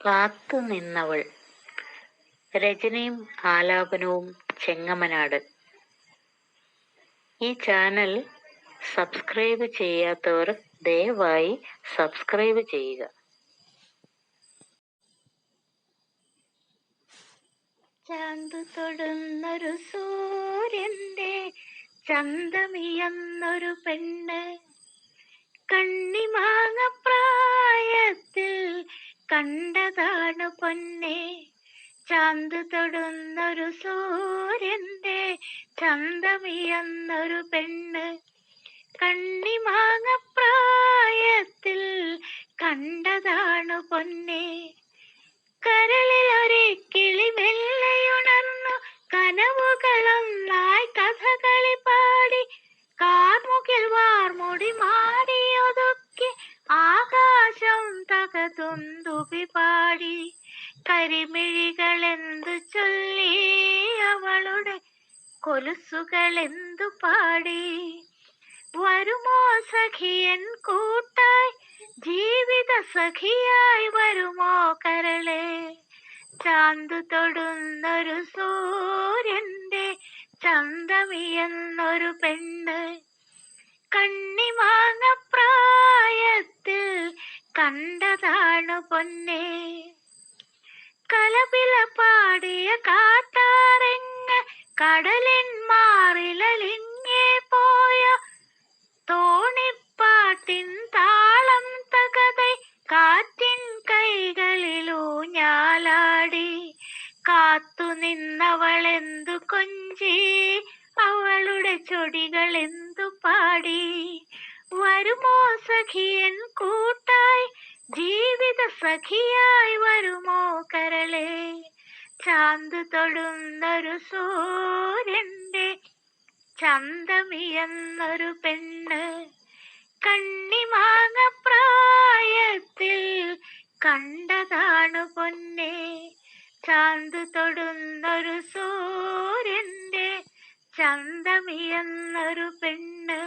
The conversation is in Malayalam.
കാത്തുനിന്നവൾ. രചനയും ആലാപനവും ചെങ്ങമനാട്. ഈ ചാനൽ സബ്സ്ക്രൈബ് ചെയ്യാത്തവർ ദയവായി സബ്സ്ക്രൈബ് ചെയ്യുക. ചാന്തു തൊടുന്നൊരു സൂര്യന്റെ ചന്തമിയെന്നൊരു പെണ്ണ് കണ്ണിമാങ്ങ പ്രായത്തിൽ കണ്ടതാണ് പൊന്നെ. ചാന്തു തൊടുന്നൊരു സൂര്യന്റെ ചന്തമിയെന്നൊരു പെണ്ണ് കണ്ണിമാങ്ങ പ്രായത്തിൽ കണ്ടതാണ് പൊന്നെ. കരളിൽ ഒരു കിളി മെല്ലെയുണർന്നു കനവുകളൊന്നായി കഥകളി പാടി കാർമുകിൽ വാർമുടി മാടിയൊതുക്കി ആകാശം തകതുന്തുപി പാടി. കരിമിഴികളെന്തു ചൊല്ലി അവളുടെ കൊലുസുകളെന്തു പാടി. വരുമോ സഖിയൻ കൂട്ടായി ജീവിത സഖിയായി വരുമോ കരളെ. ചാന്തു തൊടുന്നൊരു സൂര്യന്റെ ചന്തമിയെന്നൊരു പെണ്ണ് കണ്ണിമാങ്ങ പ്രായത്തിൽ കണ്ടതാണ് പൊന്നെ. കലപില പാടിയ കാട്ടാറങ്ങ് കടലിൻ മാറിലലിങ്ങേ പോയ തോണിപ്പാട്ടിൻ താളം തകതൈ കാറ്റിൻ കൈകളിലൂഞ്ഞാലാടി. കാത്തുനിന്നവളെന്തു കൊഞ്ചി അവളുടെ ചൊടികളെന്തു പാടി. വരുമോ സഖിയൻ കൂട്ടായി ജീവിത സഖിയായി വരുമോ കരളെ. ചാന്തു തൊടുന്നൊരു സൂര്യന്റെ ചന്തമിയെന്നൊരു പെണ്ണ് കണ്ണിമാങ്ങ പ്രായത്തിൽ കണ്ടതാണ് പൊന്നെ. ചാന്തു തൊടുന്നൊരു സൂര്യന്റെ ചന്തമിയെന്നൊരു പെണ്ണ്.